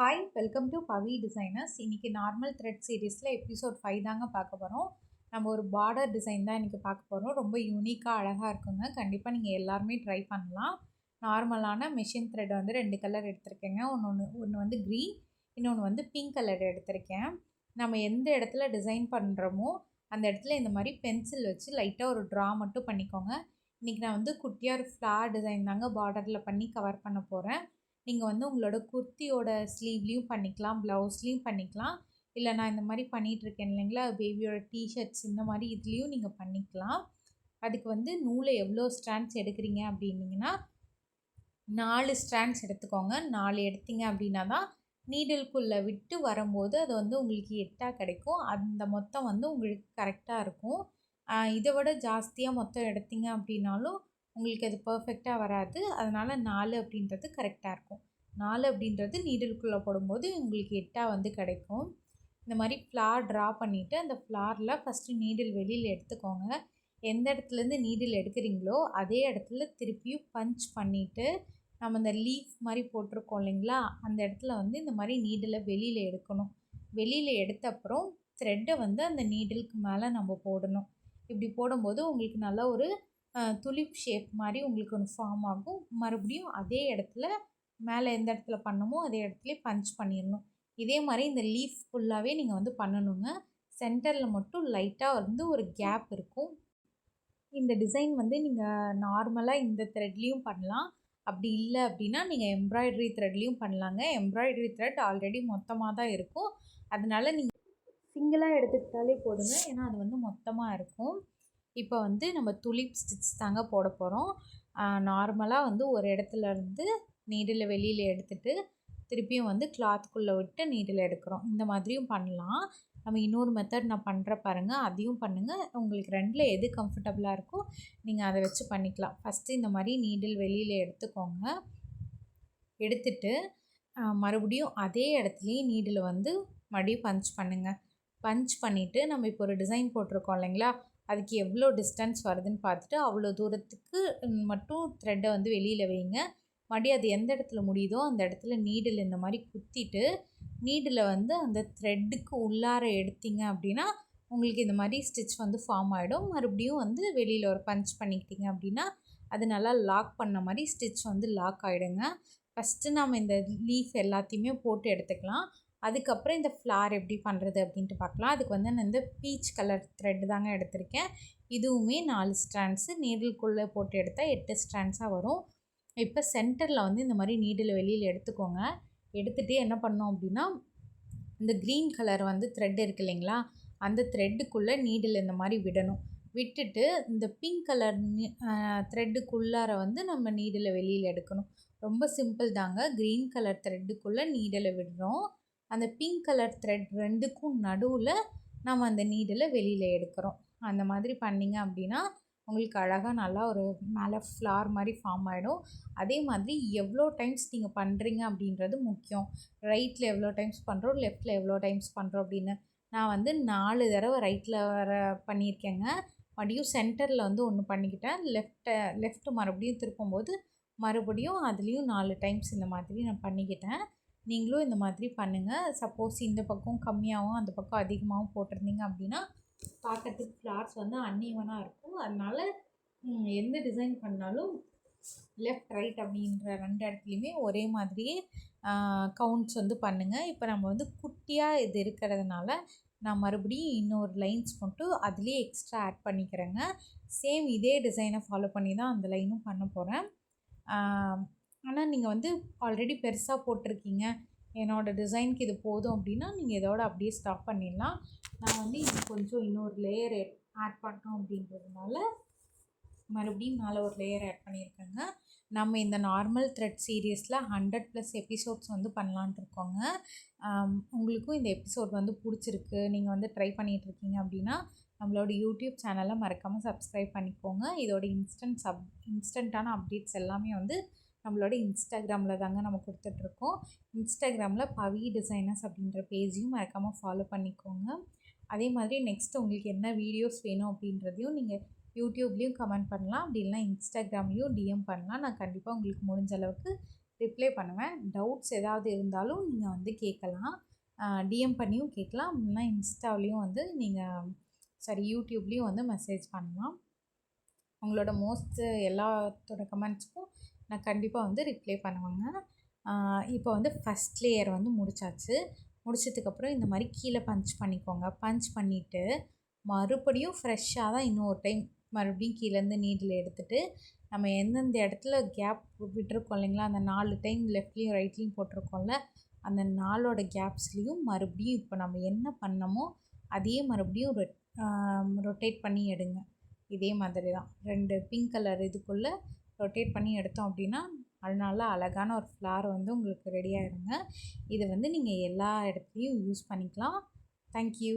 Hi welcome to Pavi designers. இன்றைக்கி normal thread சீரீஸில் episode 5 தாங்க பார்க்க போகிறோம். நம்ம ஒரு பார்டர் டிசைன் தான் இன்றைக்கி பார்க்க போகிறோம். ரொம்ப யூனிக்காக அழகாக இருக்குங்க. கண்டிப்பாக நீங்கள் எல்லாருமே ட்ரை பண்ணலாம். நார்மலான மிஷின் த்ரெட் வந்து 2 கலர் எடுத்திருக்கேங்க. ஒன்று வந்து க்ரீன், இன்னொன்று வந்து பிங்க் கலர் எடுத்திருக்கேன். நம்ம எந்த இடத்துல டிசைன் பண்ணுறோமோ அந்த இடத்துல இந்த மாதிரி பென்சில் வச்சு லைட்டாக ஒரு ட்ரா மட்டும் பண்ணிக்கோங்க. இன்றைக்கி நான் வந்து குட்டியாக ஒரு ஃப்ளார் டிசைன் தாங்க பார்டரில் பண்ணி கவர் பண்ண போகிறேன். நீங்கள் வந்து உங்களோட குர்த்தியோட ஸ்லீவ்லேயும் பண்ணிக்கலாம், ப்ளவுஸ்லேயும் பண்ணிக்கலாம். இல்லை நான் இந்த மாதிரி பண்ணிகிட்ருக்கேன் இல்லைங்களா, பேபியோட டிஷர்ட்ஸ் இந்த மாதிரி இதுலேயும் நீங்கள் பண்ணிக்கலாம். அதுக்கு வந்து நூலை எவ்வளோ ஸ்ட்ராண்ட்ஸ் எடுக்கிறீங்க அப்படின்னிங்கன்னா 4 ஸ்ட்ராண்ட்ஸ் எடுத்துக்கோங்க. 4 எடுத்தீங்க அப்படின்னா தான் நீடில்குள்ளே விட்டு வரும்போது அது வந்து உங்களுக்கு 8ஆக கிடைக்கும். அந்த மொத்தம் வந்து உங்களுக்கு கரெக்டாக இருக்கும். இதை விட ஜாஸ்தியாக மொத்தம் எடுத்தீங்க அப்படின்னாலும் உங்களுக்கு அது பர்ஃபெக்டாக வராது. அதனால் 4 அப்படின்றது கரெக்டாக இருக்கும். 4 அப்படின்றது நீடில்குள்ளே போடும்போது உங்களுக்கு 8ஆக வந்து கிடைக்கும். இந்த மாதிரி ஃப்ளார் ட்ரா பண்ணிவிட்டு அந்த ஃப்ளாரில் ஃபஸ்ட்டு நீடில் வெளியில் எடுத்துக்கோங்க. எந்த இடத்துலேருந்து நீடில் எடுக்கிறீங்களோ அதே இடத்துல திருப்பியும் பஞ்ச் பண்ணிவிட்டு நம்ம இந்த லீஃப் மாதிரி போட்டிருக்கோம் இல்லைங்களா, அந்த இடத்துல வந்து இந்த மாதிரி நீடிலை வெளியில் எடுக்கணும். வெளியில் எடுத்த அப்புறம் த்ரெட்டை வந்து அந்த நீடிலுக்கு மேலே நம்ம போடணும். இப்படி போடும்போது உங்களுக்கு நல்லா ஒரு துளிப் ஷேப் மாதிரி உங்களுக்கு ஒன்று ஃபார்ம் ஆகும். மறுபடியும் அதே இடத்துல மேலே எந்த இடத்துல பண்ணமோ அதே இடத்துல பஞ்ச் பண்ணிடணும். இதே மாதிரி இந்த லீஃப் ஃபுல்லாகவே நீங்கள் வந்து பண்ணணுங்க. சென்டரில் மட்டும் லைட்டாக வந்து ஒரு கேப் இருக்கும். இந்த டிசைன் வந்து நீங்கள் நார்மலாக இந்த த்ரெட்லேயும் பண்ணலாம். அப்படி இல்லை அப்படின்னா நீங்கள் எம்ப்ராய்டரி த்ரெட்லேயும் பண்ணலாங்க. எம்ப்ராய்டரி த்ரெட் ஆல்ரெடி மொத்தமாக தான் இருக்கும். அதனால் நீங்கள் சிங்கிளாக எடுத்துக்கிட்டாலே போதுங்க. ஏன்னா அது வந்து மொத்தமாக இருக்கும். இப்போ வந்து நம்ம துளிப் ஸ்டிச் தாங்க போட போகிறோம். நார்மலாக வந்து ஒரு இடத்துல இருந்து நீடில் வெளியில் எடுத்துகிட்டு திருப்பியும் வந்து கிளாத்துக்குள்ளே விட்டு நீடில் எடுக்கிறோம். இந்த மாதிரியும் பண்ணலாம். நம்ம இன்னொரு மெத்தட் நான் பண்ணுற பாருங்கள், அதையும் பண்ணுங்கள். உங்களுக்கு ரெண்டில் எது கம்ஃபர்டபுளாக இருக்கோ நீங்கள் அதை வச்சு பண்ணிக்கலாம். ஃபஸ்ட்டு இந்த மாதிரி நீடில் வெளியில் எடுத்துக்கோங்க. எடுத்துட்டு மறுபடியும் அதே இடத்துலையும் நீடில் வந்து மறுபடியும் பஞ்ச் பண்ணுங்கள். பஞ்ச் பண்ணிவிட்டு நம்ம இப்போ ஒரு டிசைன் போட்டிருக்கோம் இல்லைங்களா, அதுக்கு எவ்வளோ டிஸ்டன்ஸ் வருதுன்னு பார்த்துட்டு அவ்வளோ தூரத்துக்கு மட்டும் த்ரெட்டை வந்து வெளியில் வைங்க. மறுபடியும் அது எந்த இடத்துல முடியுதோ அந்த இடத்துல நீடில் இந்த மாதிரி குத்திட்டு நீடில் வந்து அந்த த்ரெட்டுக்கு உள்ளார எடுத்தீங்க அப்படின்னா உங்களுக்கு இந்த மாதிரி ஸ்டிச் வந்து ஃபார்ம் ஆகிடும். மறுபடியும் வந்து வெளியில் ஒரு பஞ்ச் பண்ணிக்கிட்டீங்க அப்படின்னா அது நல்லா லாக் பண்ண மாதிரி ஸ்டிச் வந்து லாக் ஆகிடுங்க. ஃபஸ்ட்டு நம்ம இந்த லீஃப் எல்லாத்தையுமே போட்டு எடுத்துக்கலாம். அதுக்கப்புறம் இந்த ஃப்ளார் எப்படி பண்ணுறது அப்படின்ட்டு பார்க்கலாம். அதுக்கு வந்து நான் இந்த பீச் கலர் த்ரெட் தாங்க எடுத்திருக்கேன். இதுவுமே 4 ஸ்ட்ராண்ட்ஸு நீடில்குள்ளே போட்டு எடுத்தால் 8 ஸ்ட்ராண்ட்ஸாக வரும். இப்போ சென்டரில் வந்து இந்த மாதிரி நீடில் வெளியில் எடுத்துக்கோங்க. எடுத்துகிட்டு என்ன பண்ணோம் அப்படின்னா இந்த க்ரீன் கலர் வந்து த்ரெட் இருக்குது இல்லைங்களா, அந்த த்ரெட்டுக்குள்ளே நீடில் இந்த மாதிரி விடணும். விட்டுட்டு இந்த பிங்க் கலர் த்ரெட்டுக்குள்ளார வந்து நம்ம நீடில் வெளியில் எடுக்கணும். ரொம்ப சிம்பிள் தாங்க. க்ரீன் கலர் த்ரெட்டுக்குள்ளே நீடில் விடுறோம். அந்த பிங்க் கலர் த்ரெட் 2க்கும் நடுவில் நம்ம அந்த நீடில் வெளியில் எடுக்கிறோம். அந்த மாதிரி பண்ணிங்க அப்படின்னா உங்களுக்கு அழகாக நல்லா ஒரு மேலே ஃப்ளார் மாதிரி ஃபார்ம் ஆகிடும். அதே மாதிரி எவ்வளோ டைம்ஸ் நீங்கள் பண்ணுறீங்க அப்படின்றது முக்கியம். ரைட்டில் எவ்வளோ டைம்ஸ் பண்ணுறோம், லெஃப்ட்டில் எவ்வளோ டைம்ஸ் பண்ணுறோம் அப்படின்னு. நான் வந்து 4 தடவை ரைட்டில் வர பண்ணியிருக்கேங்க. மறுபடியும் சென்டரில் வந்து ஒன்று பண்ணிக்கிட்டேன். லெஃப்ட்டு மறுபடியும் திருப்பும்போது மறுபடியும் அதுலேயும் 4 டைம்ஸ் இந்த மாதிரி நான் பண்ணிக்கிட்டேன். நீங்களும் இந்த மாதிரி பண்ணுங்கள். சப்போஸ் இந்த பக்கம் கம்மியாகவும் அந்த பக்கம் அதிகமாகவும் போட்டிருந்தீங்க அப்படின்னா பார்க்கறதுக்கு ஃப்ளார்ஸ் வந்து அன்ஈவனாக இருக்கும். அதனால் எந்த டிசைன் பண்ணாலும் லெஃப்ட் ரைட் அப்படின்ற 2 இடத்துலையுமே ஒரே மாதிரியே கவுண்ட்ஸ் வந்து பண்ணுங்கள். இப்போ நம்ம வந்து குட்டியாக இது இருக்கிறதுனால நான் மறுபடியும் இன்னொரு லைன்ஸ் மட்டும் அதுலேயே எக்ஸ்ட்ரா ஆட் பண்ணிக்கிறேங்க. சேம் இதே டிசைனை ஃபாலோ பண்ணி தான் அந்த லைனும் பண்ண போகிறேன். ஆனால் நீங்கள் வந்து ஆல்ரெடி பெருசாக போட்டிருக்கீங்க, என்னோடய டிசைனுக்கு இது போதும் அப்படின்னா நீங்கள் இதோட அப்படியே ஸ்டாப் பண்ணிடலாம். நான் வந்து இது கொஞ்சம் இன்னொரு லேயர் ஆட் பண்ணோம் அப்படின்றதுனால மறுபடியும் மேலே ஒரு லேயர் ஆட் பண்ணியிருக்கேங்க. நம்ம இந்த நார்மல் த்ரெட் சீரியஸில் 100+ எபிசோட்ஸ் வந்து பண்ணலான்ட்டு இருக்கோங்க. உங்களுக்கும் இந்த எபிசோட் வந்து பிடிச்சிருக்கு, நீங்கள் வந்து ட்ரை பண்ணிகிட்ருக்கீங்க அப்படின்னா நம்மளோட யூடியூப் சேனலை மறக்காமல் சப்ஸ்கிரைப் பண்ணிக்கோங்க. இதோட இன்ஸ்டண்ட்டான அப்டேட்ஸ் எல்லாமே வந்து நம்மளோட இன்ஸ்டாகிராமில் தாங்க நம்ம கொடுத்துட்ருக்கோம். இன்ஸ்டாகிராமில் பவி டிசைனர்ஸ் அப்படின்ற பேஜையும் மறக்காமல் ஃபாலோ பண்ணிக்கோங்க. அதே மாதிரி நெக்ஸ்ட் உங்களுக்கு என்ன வீடியோஸ் வேணும் அப்படின்றதையும் நீங்கள் யூடியூப்லேயும் கமெண்ட் பண்ணலாம். அப்படி இல்லைனா இன்ஸ்டாகிராம்லேயும் டிஎம் பண்ணலாம். நான் கண்டிப்பாக உங்களுக்கு முடிஞ்ச அளவுக்கு ரிப்ளை பண்ணுவேன். டவுட்ஸ் ஏதாவது இருந்தாலும் நீங்கள் வந்து கேட்கலாம். டிஎம் பண்ணியும் கேட்கலாம். இல்லைனா இன்ஸ்டாவிலையும் வந்து யூடியூப்லேயும் வந்து மெசேஜ் பண்ணலாம். உங்களோட எல்லாத்தோட கமெண்ட்ஸ்க்கும் நான் கண்டிப்பாக வந்து ரிப்ளை பண்ணுவேங்க. இப்போ வந்து ஃபஸ்ட் லேயர் வந்து முடிச்சாச்சு. முடிச்சதுக்கப்புறம் இந்த மாதிரி கீழே பஞ்ச் பண்ணிக்கோங்க. பஞ்ச் பண்ணிவிட்டு மறுபடியும் ஃப்ரெஷ்ஷாக தான் இன்னொரு டைம் மறுபடியும் கீழேருந்து நீடில் எடுத்துகிட்டு நம்ம எந்தெந்த இடத்துல கேப் விட்டுருக்கோம் இல்லைங்களா, அந்த 4 டைம் லெஃப்ட்லேயும் ரைட்லேயும் போட்டிருக்கோம்ல, அந்த 4ஓட கேப்ஸ்லேயும் மறுபடியும் இப்போ நம்ம என்ன பண்ணமோ அதையே மறுபடியும் ரொட்டேட் பண்ணி எடுங்க. இதே மாதிரி தான் 2 பிங்க் கலர் இதுக்குள்ளே ரொட்டேட் பண்ணி எடுத்தோம் அப்படின்னா அதனால அழகான ஒரு ஃப்ளார் வந்து உங்களுக்கு ரெடி ஆகிடுங்க. இது வந்து நீங்கள் எல்லா இடத்துலையும் யூஸ் பண்ணிக்கலாம். தேங்க்யூ.